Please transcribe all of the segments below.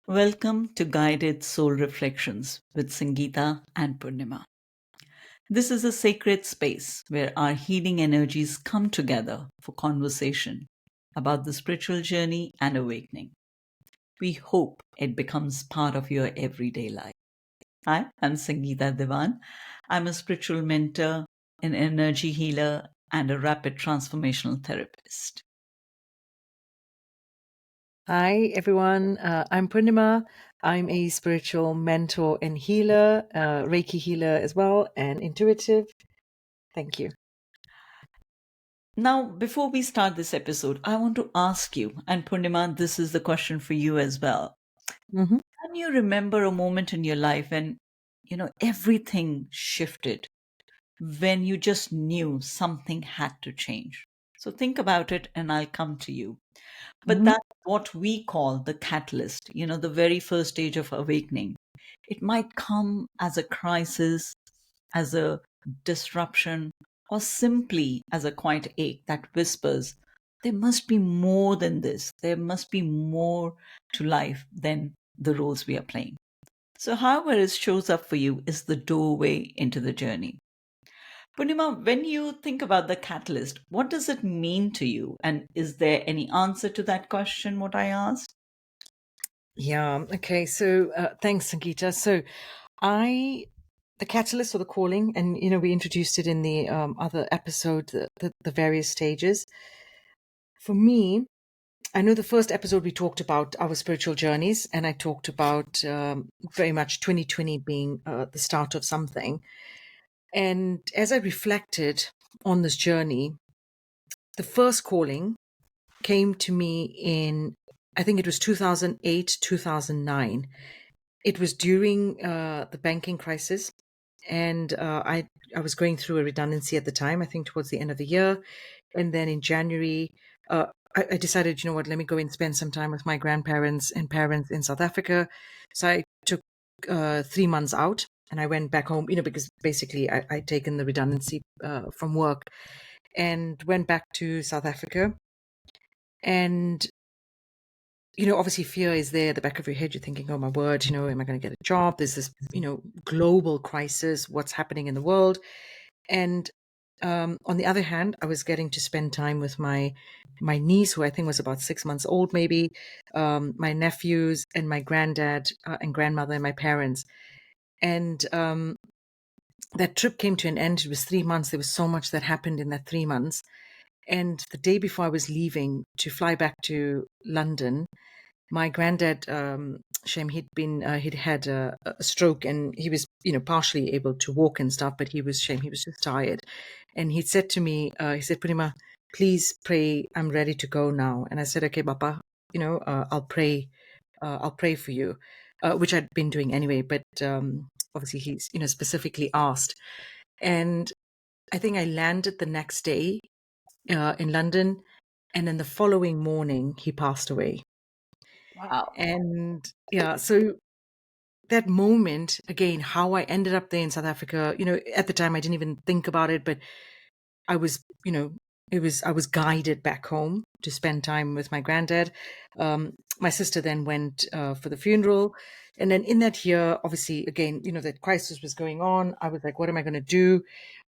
Welcome to Guided Soul Reflections with Sangeeta and Purnima. This is a sacred space where our healing energies come together for conversation about the spiritual journey and awakening. We hope it becomes part of your everyday life. Hi, I'm Sangeeta Devan. I'm a spiritual mentor, an energy healer, and a rapid transformational therapist. Hi, everyone. I'm Purnima. I'm a spiritual mentor and healer, Reiki healer as well, and intuitive. Thank you. Now, before we start this episode, I want to ask you, and Purnima, this is the question for you as well. hmm Can you remember a moment in your life when, everything shifted, when you just knew something had to change? So think about it and I'll come to you. But hmm that's what we call the catalyst, the very first stage of awakening. It might come as a crisis, as a disruption, or simply as a quiet ache that whispers, there must be more than this. There must be more to life than the roles we are playing. So, however it shows up for you is the doorway into the journey. Purnima, when you think about the catalyst, what does it mean to you? And is there any answer to that question, what I asked? Yeah. Okay. So thanks, Sangeeta. So I, the catalyst or the calling, and we introduced it in the other episode, the various stages. For me, I know the first episode we talked about our spiritual journeys, and I talked about very much 2020 being the start of something. And as I reflected on this journey, the first calling came to me in, I think it was 2008, 2009. It was during the banking crisis. And I was going through a redundancy at the time, I think towards the end of the year. And then in January, I decided, you know what, let me go and spend some time with my grandparents and parents in South Africa. So I took 3 months out and I went back home, because basically I'd taken the redundancy from work and went back to South Africa. And, obviously fear is there at the back of your head. You're thinking, oh my word, am I going to get a job? There's this, global crisis. What's happening in the world? And on the other hand, I was getting to spend time with my niece, who I think was about 6 months old, maybe, my nephews and my granddad and grandmother and my parents. And that trip came to an end. It was 3 months. There was so much that happened in that 3 months. And the day before I was leaving to fly back to London, my granddad, Shem, he'd had a stroke, and he was, partially able to walk and stuff, but Shem, he was just tired. And he said to me, he said, Purnima, please pray. I'm ready to go now. And I said, okay, Papa, I'll pray for you, which I'd been doing anyway, but obviously he's, specifically asked. And I think I landed the next day in London, and then the following morning he passed away. Wow. And yeah, so that moment again, how I ended up there in South Africa, at the time I didn't even think about it, but I was, I was guided back home to spend time with my granddad. My sister then went for the funeral. And then in that year, obviously, again, that crisis was going on. I was like, what am I going to do?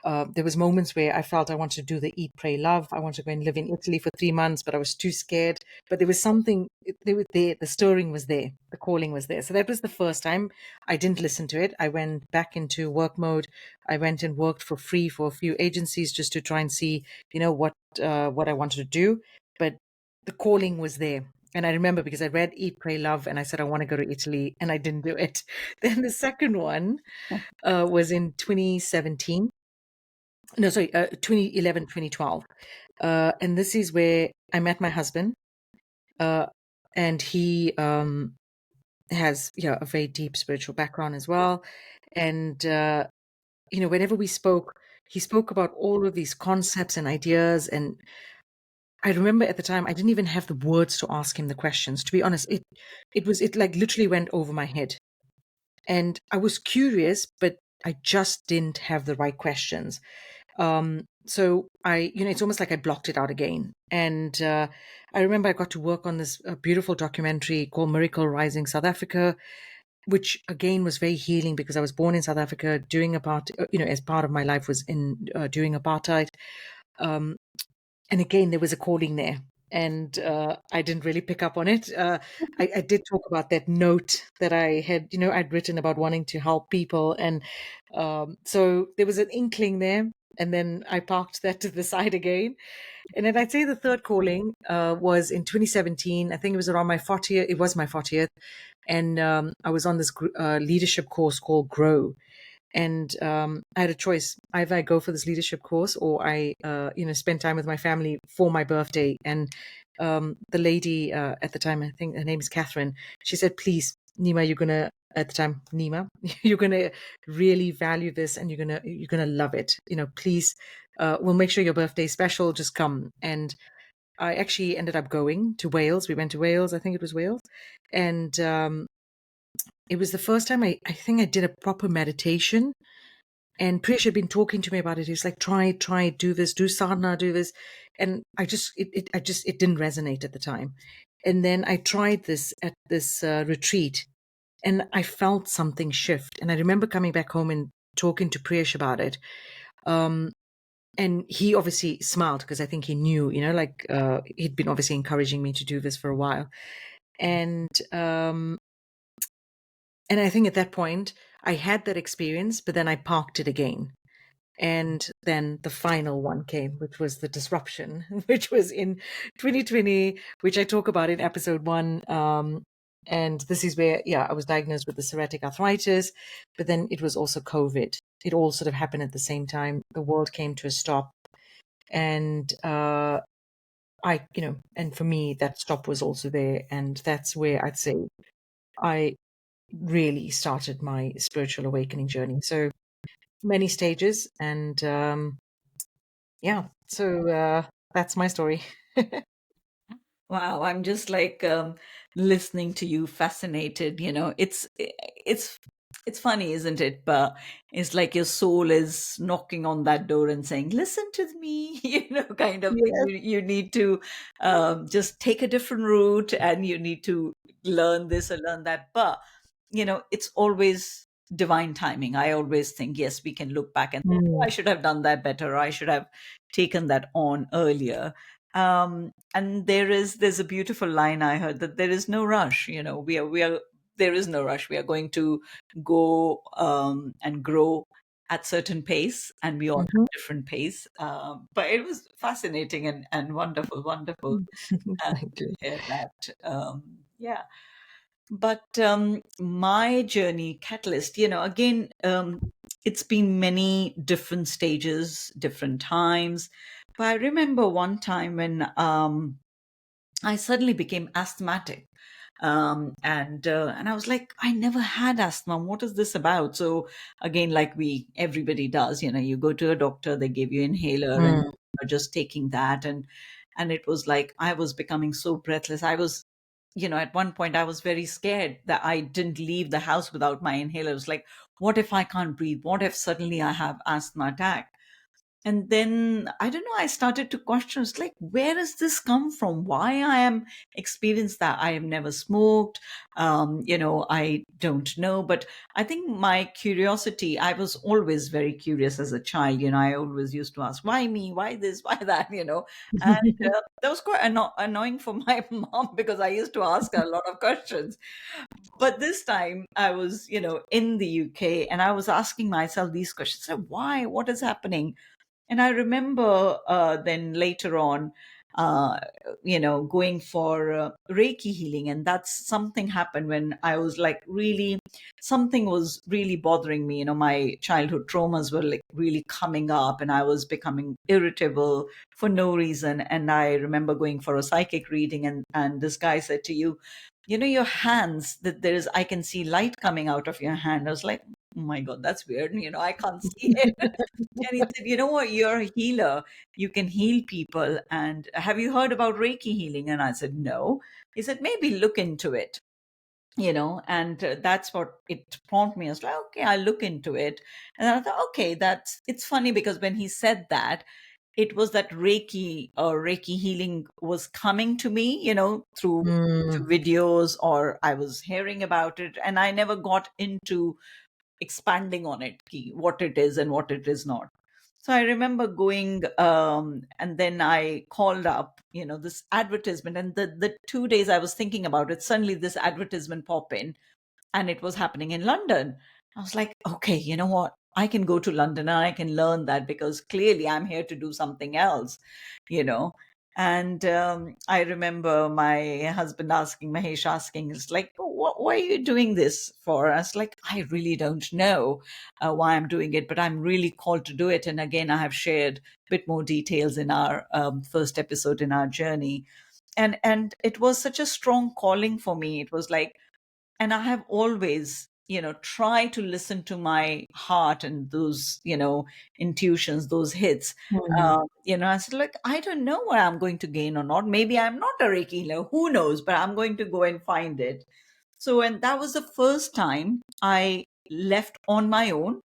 There was moments where I felt I wanted to do the eat, pray, love. I wanted to go and live in Italy for 3 months, but I was too scared. But there was something, they were there, the stirring was there, the calling was there. So that was the first time I didn't listen to it. I went back into work mode. I went and worked for free for a few agencies just to try and see, what I wanted to do. But the calling was there. And I remember because I read Eat, Pray, Love, and I said, I want to go to Italy, and I didn't do it. Then the second one was in 2017. No, sorry, 2011, 2012. And this is where I met my husband. Uh, and he has, a very deep spiritual background as well. And, whenever we spoke, he spoke about all of these concepts and ideas. And I remember at the time, I didn't even have the words to ask him the questions. To be honest, it like literally went over my head. And I was curious, but I just didn't have the right questions. So it's almost like I blocked it out again. And I remember I got to work on this beautiful documentary called Miracle Rising South Africa, which again was very healing because I was born in South Africa during as part of my life was in during apartheid. Um, and again, there was a calling there. And I didn't really pick up on it. I did talk about that note that I had, I'd written about wanting to help people. And so there was an inkling there. And then I parked that to the side again. And then I'd say the third calling was in 2017. I think it was around my 40th. It was my 40th. And I was on this leadership course called Grow. And I had a choice: either I go for this leadership course, or I, spend time with my family for my birthday. And the lady at the time, I think her name is Catherine, she said, "Please, Nima, you're gonna at the time, Nima, you're gonna really value this, and you're gonna love it. Please, we'll make sure your birthday is special. Just come." And I actually ended up going to Wales. We went to Wales. I think it was Wales, and it was the first time I think I did a proper meditation. And Prish had been talking to me about it. He was like, try, do this, do sadhana, do this. And it didn't resonate at the time. And then I tried this at this retreat, and I felt something shift. And I remember coming back home and talking to Priyesh about it. And he obviously smiled because I think he knew, he'd been obviously encouraging me to do this for a while. And I think at that point I had that experience, but then I parked it again. And then the final one came, which was the disruption, which was in 2020, which I talk about in episode 1. And this is where, I was diagnosed with the psoriatic arthritis, but then it was also COVID. It all sort of happened at the same time. The world came to a stop. And and for me, that stop was also there. And that's where I'd say I really started my spiritual awakening journey. So many stages. And so that's my story. Wow, I'm just like listening to you, fascinated. It's funny, isn't it? But it's like your soul is knocking on that door and saying, "Listen to me," kind of thing. Yes. You need to just take a different route, and you need to learn this or learn that. But it's always divine timing. I always think, yes, we can look back and say, "Oh, I Mm. should have done that better. I should have taken that on earlier." And there's a beautiful line I heard, that there is no rush. We are there is no rush. We are going to go and grow at certain pace, and we all Mhm. have different pace. But it was fascinating and wonderful, wonderful Thank to you. hear that. Yeah. But my journey catalyst, again, it's been many different stages, different times. But I remember one time when I suddenly became asthmatic. And I was like, I never had asthma. What is this about? So again, like everybody does, you go to a doctor, they give you inhaler, and Mm. you're just taking that. And it was like I was becoming so breathless. I was, at one point I was very scared that I didn't leave the house without my inhaler. It was like, what if I can't breathe? What if suddenly I have asthma attack? And then I don't know, I started to question, it's like, where does this come from? Why I am experienced that? I have never smoked. I don't know. But I think my curiosity, I was always very curious as a child. I always used to ask, why me? Why this? Why that? And that was quite annoying for my mom, because I used to ask her a lot of questions. But this time I was, in the UK, and I was asking myself these questions. So why? What is happening? And I remember then later on, uh, going for Reiki healing. And that's something happened when I was like, really, something was really bothering me. My childhood traumas were like really coming up, and I was becoming irritable for no reason. And I remember going for a psychic reading, and this guy said to you, your hands, that I can see light coming out of your hand. I was like, oh my God, that's weird. I can't see it. And he said, you know what? You're a healer. You can heal people. And have you heard about Reiki healing? And I said, no. He said, maybe look into it. And that's what it prompted me. I was like, okay, I'll look into it. And I thought, okay, it's funny, because when he said that, it was that Reiki or Reiki healing was coming to me, through Mm. YouTube videos, or I was hearing about it, and I never got into expanding on it, what it is and what it is not. So I remember going, and then I called up, this advertisement, and the 2 days I was thinking about it, suddenly this advertisement pop in, and it was happening in London. I was like, okay, you know what? I can go to London and I can learn that, because clearly I'm here to do something else, you know. And I remember my husband asking, Mahesh asking, it's like, "Oh, why are you doing this for?" I was like, I really don't know why I'm doing it, but I'm really called to do it. And again, I have shared a bit more details in our first episode in our journey. And it was such a strong calling for me. It was like, and I have always, tried to listen to my heart and those, intuitions, those hits. Mm. I said, like, I don't know what I'm going to gain or not. Maybe I'm not a Reiki healer, who knows, but I'm going to go and find it. So, and that was the first time I left on my own,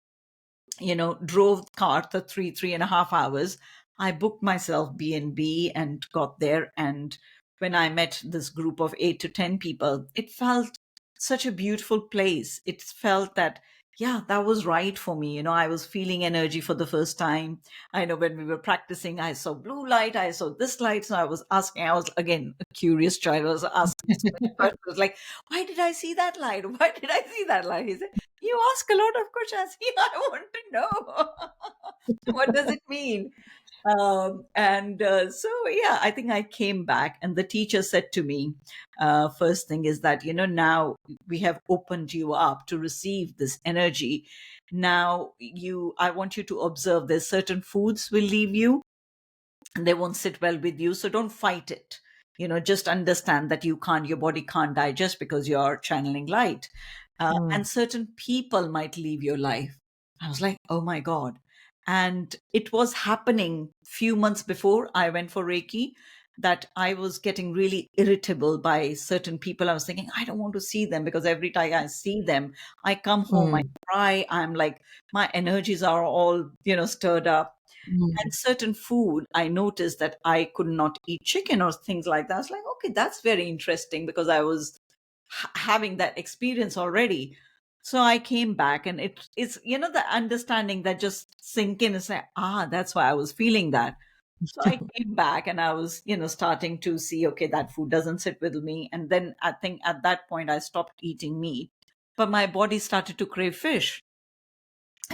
drove the car the 3.5 hours. I booked myself B&B and got there. And when I met this group of 8 to 10 people, it felt such a beautiful place. It felt that, yeah, that was right for me. I was feeling energy for the first time. I know when we were practicing, I saw blue light, I saw this light. So I was asking, I was again a curious child, I was asking so many questions, like, why did I see that light? Why did I see that light? He said, you ask a lot of questions. Yeah, I want to know. What does it mean? And so, yeah, I think I came back, and the teacher said to me, first thing is that, now we have opened you up to receive this energy. Now, I want you to observe there's certain foods will leave you, and they won't sit well with you. So don't fight it. Just understand that your body can't digest because you're channeling light. Mm. And certain people might leave your life. I was like, oh my God. And it was happening few months before I went for Reiki, that I was getting really irritable by certain people. I was thinking, I don't want to see them, because every time I see them, I come home, I Mm. cry. I'm like, my energies are all, stirred up. Mm. And certain food, I noticed that I could not eat chicken or things like that. I was like, okay, that's very interesting, because I was having that experience already. So I came back, and it's, the understanding that just sink in and say, that's why I was feeling that. So I came back, and I was, starting to see, okay, that food doesn't sit with me. And then I think at that point I stopped eating meat, but my body started to crave fish.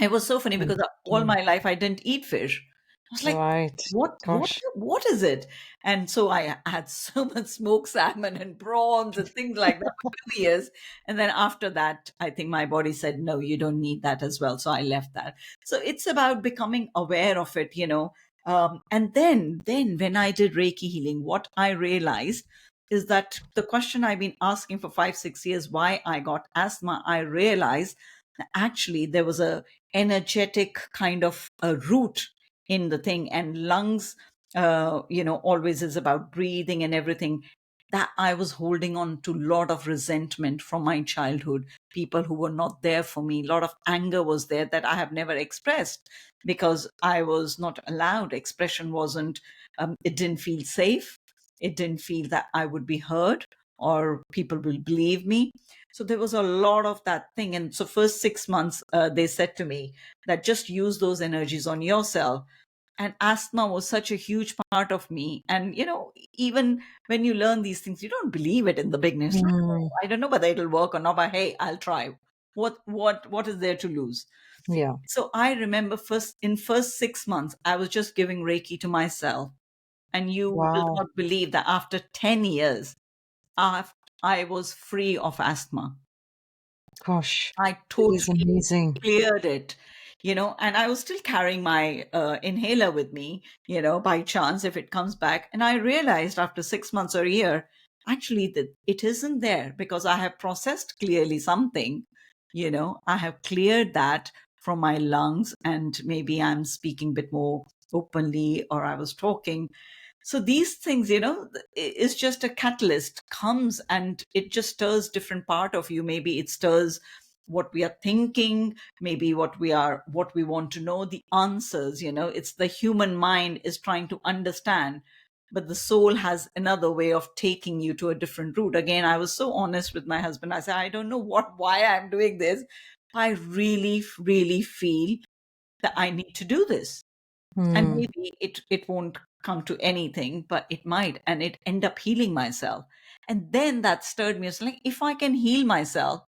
It was so funny, because all Interesting. my life I didn't eat fish. I was like, Right. Gosh. what is it? And so I had so much smoked salmon and prawns and things like that for 2 years. And then after that, I think my body said, no, you don't need that as well. So I left that. So it's about becoming aware of it, and then when I did Reiki healing, what I realized is that the question I've been asking for 5, 6 years, why I got asthma, I realized that actually there was a energetic kind of a root in the thing. And lungs, always is about breathing and everything, that I was holding on to a lot of resentment from my childhood, people who were not there for me. A lot of anger was there that I have never expressed, because I was not allowed. Expression wasn't, it didn't feel safe. It didn't feel that I would be heard or people will believe me. So there was a lot of that thing. And so first 6 months, they said to me that just use those energies on yourself. And asthma was such a huge part of me. And even when you learn these things, you don't believe it in the beginning. It's like, oh, Mm. I don't know whether it'll work or not, but hey, I'll try. What is there to lose? Yeah. So I remember first 6 months, I was just giving Reiki to myself. And you will Wow. not believe that after 10 years, af- I was free of asthma. Gosh. I It is totally amazing. cleared it, and I was still carrying my inhaler with me, by chance if it comes back. And I realized after 6 months or a year, actually, that it isn't there, because I have processed clearly something, I have cleared that from my lungs, and maybe I'm speaking a bit more openly, or I was talking. So these things, is just a catalyst, comes and it just stirs different part of you. Maybe it stirs what we are thinking, maybe what we want to know, the answers. It's the human mind is trying to understand, but the soul has another way of taking you to a different route. Again, I was so honest with my husband. I said, I don't know why I'm doing this. I really, really feel that I need to do this. And Mm. maybe it won't come to anything, but it might, and it end up healing myself. And then that stirred me. It's like, if I can heal myself,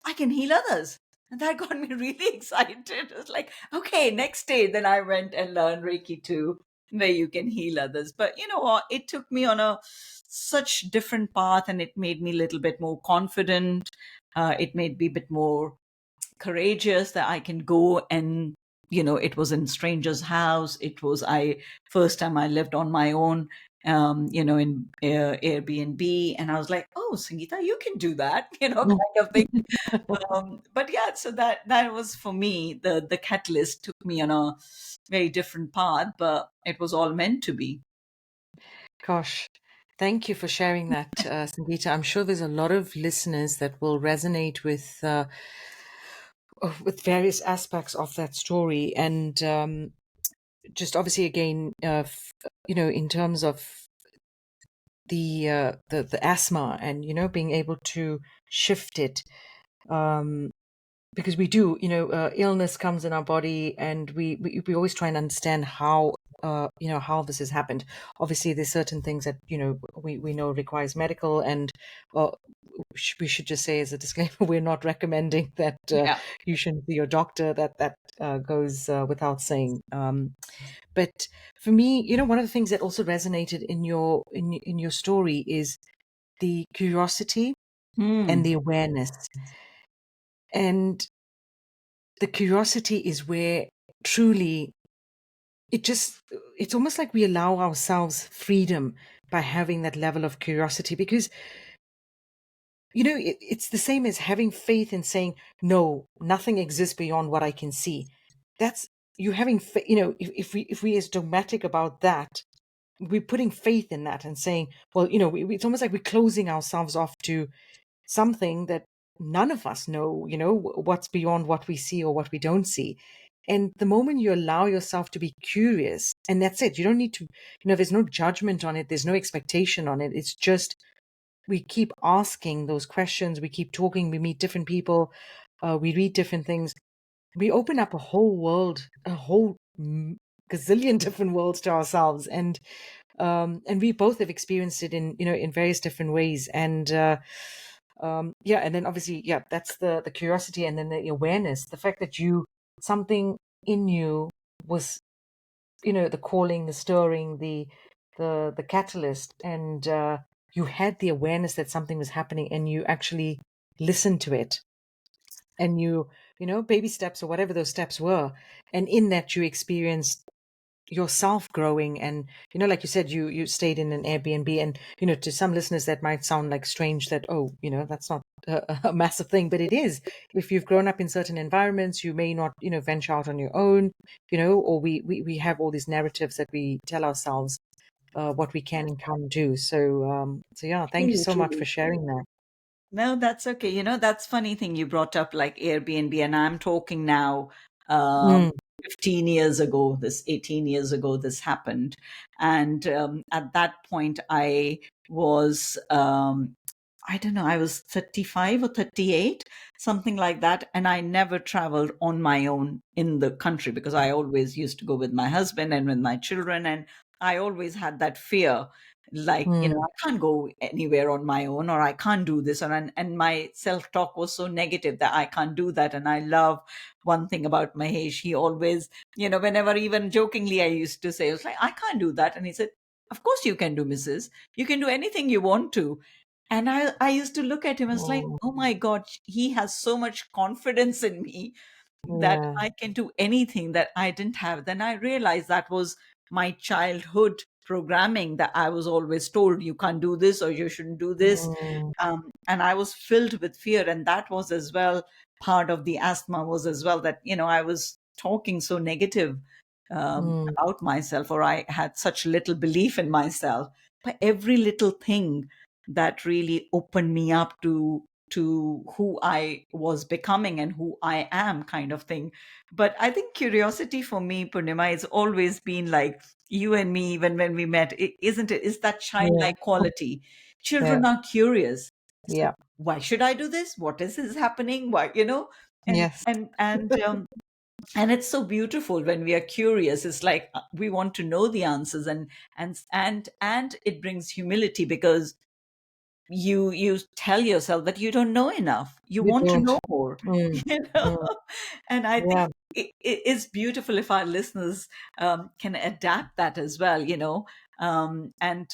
I can heal others. And that got me really excited. It was like, okay, next day, then I went and learned Reiki too, where you can heal others. But you know what? It took me on a such different path, and it made me a little bit more confident. It made me a bit more courageous that I can go and, it was in stranger's house. It was I first time I lived on my own, in Airbnb, and I was like, oh, Sangeeta, you can do that, kind of thing. But yeah, so that was for me, the catalyst took me on a very different path, but it was all meant to be. Gosh, thank you for sharing that, Sangeeta. I'm sure there's a lot of listeners that will resonate with various aspects of that story, and just obviously again, in terms of the asthma, and being able to shift it. Um, because we do, illness comes in our body, and we always try and understand how this has happened. Obviously there's certain things that we know requires medical, and uh, we should just say as a disclaimer, we're not recommending that Yeah. you shouldn't see your doctor. That goes without saying. But for me, one of the things that also resonated in your story is the curiosity and Hmm. the awareness. And the curiosity is where truly it's almost like we allow ourselves freedom by having that level of curiosity, because it's the same as having faith in saying, no, nothing exists beyond what I can see. That's you having if we is dogmatic about that, we're putting faith in that and saying, well, it's almost like we're closing ourselves off to something that none of us know, what's beyond what we see or what we don't see. And the moment you allow yourself to be curious, and that's it, you don't need to, there's no judgment on it, there's no expectation on it. It's just we keep asking those questions, we keep talking, we meet different people, we read different things. We open up a whole world, a whole gazillion different worlds to ourselves. And we both have experienced it in various different ways. And and then obviously, yeah, that's the curiosity, and then the awareness, the fact that something in you was, the calling, the stirring, the catalyst, and you had the awareness that something was happening, and you actually listened to it, and baby steps or whatever those steps were, and in that you experienced yourself growing. And like you said, you stayed in an Airbnb, and to some listeners that might sound like strange, that, oh, that's not a massive thing, but it is. If you've grown up in certain environments, you may not venture out on your own, or we have all these narratives that we tell ourselves, what we can and can't do. So yeah, thank you True, so much for true. sharing that. No, that's okay. That's funny thing you brought up, like Airbnb, and I'm talking now, um, Mm, 15 years ago, 18 years ago, this happened. And at that point, I was, I don't know, I was 35 or 38, something like that. And I never traveled on my own in the country, because I always used to go with my husband and with my children. And I always had that fear, like, mm, I can't go anywhere on my own, or I can't do this. And my self-talk was so negative that I can't do that. And I love one thing about Mahesh. He always, whenever, even jokingly, I used to say, I was like, I can't do that. And he said, of course you can do, Mrs. You can do anything you want to. And I used to look at him as like, mm, oh my God, he has so much confidence in me that yeah. I can do anything that I didn't have. Then I realized that was my childhood programming, that I was always told, you can't do this or you shouldn't do this. Mm, And I was filled with fear. And that was as well part of the asthma, was as well that, I was talking so negative mm, about myself, or I had such little belief in myself. But every little thing that really opened me up to to who I was becoming and who I am, kind of thing. But I think curiosity for me, Purnima, has always been like you and me, even when we met, isn't it? Is that Yeah. childlike quality. Yeah. Children are curious. It's like, Yeah. why should I do this? What is this happening? Why, and Yes. and it's so beautiful when we are curious. It's like we want to know the answers, and it brings humility, because you tell yourself that you don't know enough, you You want to don't. know more. Mm, you know mm, and I think yeah. it is beautiful if our listeners can adapt that as well. And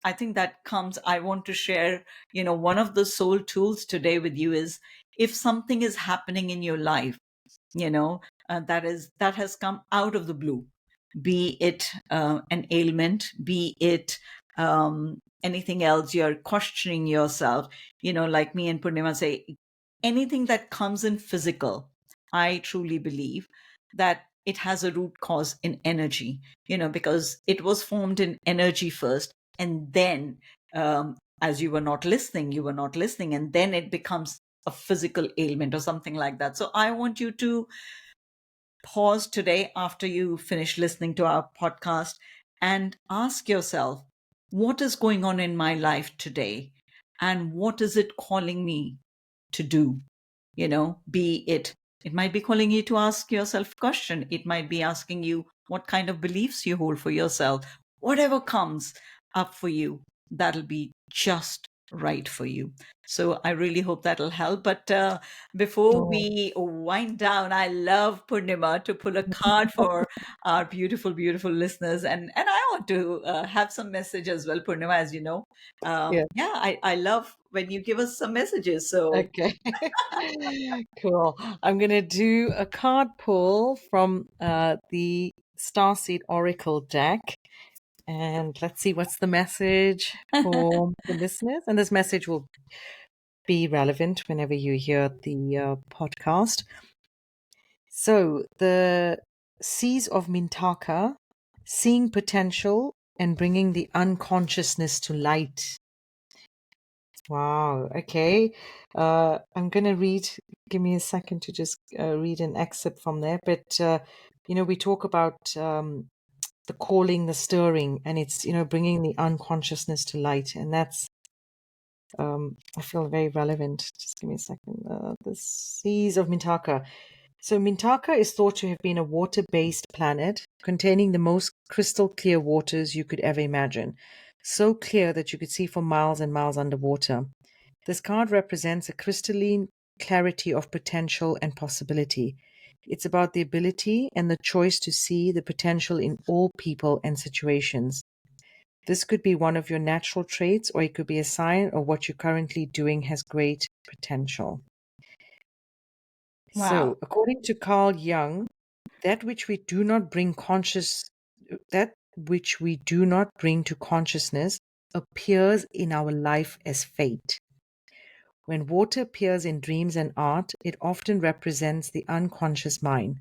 I think that comes, I want to share, one of the soul tools today with you is, if something is happening in your life, you know that has come out of the blue, be it an ailment, be it anything else, you're questioning yourself, like me and Purnima say, anything that comes in physical, I truly believe that it has a root cause in energy, because it was formed in energy first, and then as you were not listening, and then it becomes a physical ailment or something like that. So I want you to pause today after you finish listening to our podcast and ask yourself, what is going on in my life today? And what is it calling me to do? Be it might be calling you to ask yourself a question. It might be asking you what kind of beliefs you hold for yourself. Whatever comes up for you, that'll be just right for you. So I really hope that'll help. But before Mm. we wind down, I love, Purnima, to pull a card for our beautiful, beautiful listeners. And I want to have some message as well, Purnima, as you know. Yeah. Yeah, I love when you give us some messages. So Okay. Cool. I'm going to do a card pull from the Starseed Oracle deck. And let's see what's the message for the listeners. And this message will be relevant whenever you hear the podcast. So, the Seas of Mintaka, seeing potential and bringing the unconsciousness to light. Wow. Okay. I'm going to read, give me a second to just read an excerpt from there. But, we talk about the calling, the stirring, and it's, bringing the unconsciousness to light. And that's, I feel very relevant. Just give me a second. The Seas of Mintaka. So, Mintaka is thought to have been a water based planet containing the most crystal clear waters you could ever imagine. So clear that you could see for miles and miles underwater. This card represents a crystalline clarity of potential and possibility. It's about the ability and the choice to see the potential in all people and situations. This could be one of your natural traits, or it could be a sign of what you're currently doing has great potential. wow. So, according to Carl Jung, that which we do not bring that which we do not bring to consciousness appears in our life as fate. When water appears in dreams and art, it often represents the unconscious mind.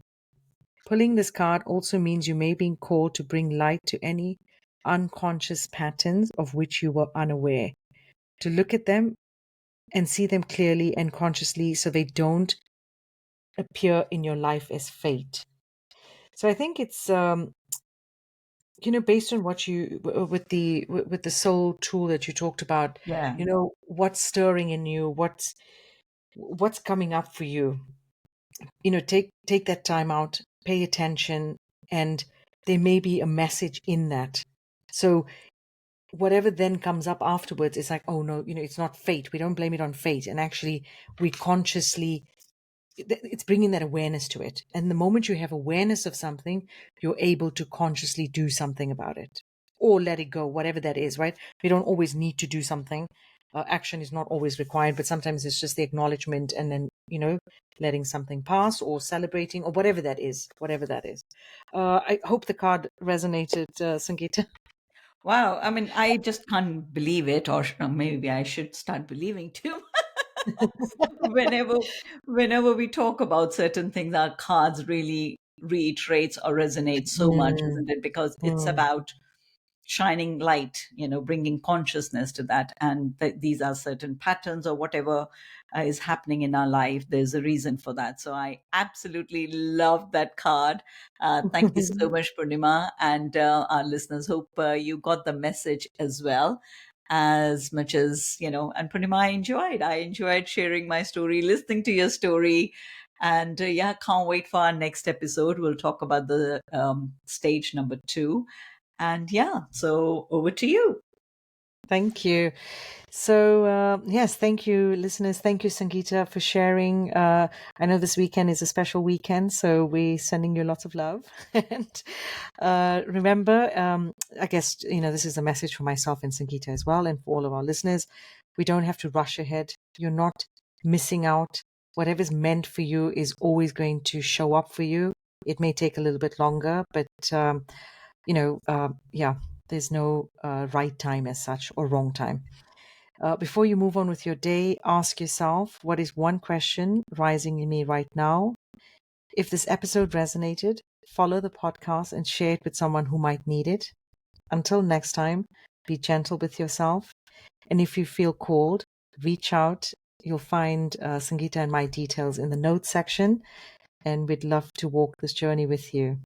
Pulling this card also means you may be called to bring light to any unconscious patterns of which you were unaware, to look at them and see them clearly and consciously so they don't appear in your life as fate. So I think it's based on what you with the soul tool that you talked about, Yeah. what's stirring in you, what's coming up for you. Take that time out, pay attention, and there may be a message in that. So whatever then comes up afterwards, it's like, oh no, it's not fate. We don't blame it on fate, and actually we consciously, it's bringing that awareness to it. And the moment you have awareness of something, you're able to consciously do something about it or let it go, whatever that is, right? We don't always need to do something. Action is not always required, but sometimes it's just the acknowledgement and then, letting something pass or celebrating or whatever that is, I hope the card resonated, Sangeeta. Wow. I mean, I just can't believe it, or maybe I should start believing too. whenever whenever we talk about certain things, our cards really reiterates or resonates so much, Mm, isn't it? Because it's mm, about shining light, bringing consciousness to that. And these are certain patterns or whatever is happening in our life. There's a reason for that. So I absolutely love that card. Thank you so much, Purnima. And our listeners, hope you got the message as well. As much as, and Purnima, I enjoyed sharing my story, listening to your story. And yeah, can't wait for our next episode. We'll talk about the stage number 2. And yeah, so over to you. Thank you. So, yes, thank you, listeners. Thank you, Sangeeta, for sharing. I know this weekend is a special weekend, so we're sending you lots of love. And remember, I guess, this is a message for myself and Sangeeta as well, and for all of our listeners. We don't have to rush ahead. You're not missing out. Whatever's meant for you is always going to show up for you. It may take a little bit longer, but, yeah, there's no right time as such or wrong time. Before you move on with your day, ask yourself, what is one question rising in me right now? If this episode resonated, follow the podcast and share it with someone who might need it. Until next time, be gentle with yourself. And if you feel called, reach out. You'll find Sangeeta and my details in the notes section. And we'd love to walk this journey with you.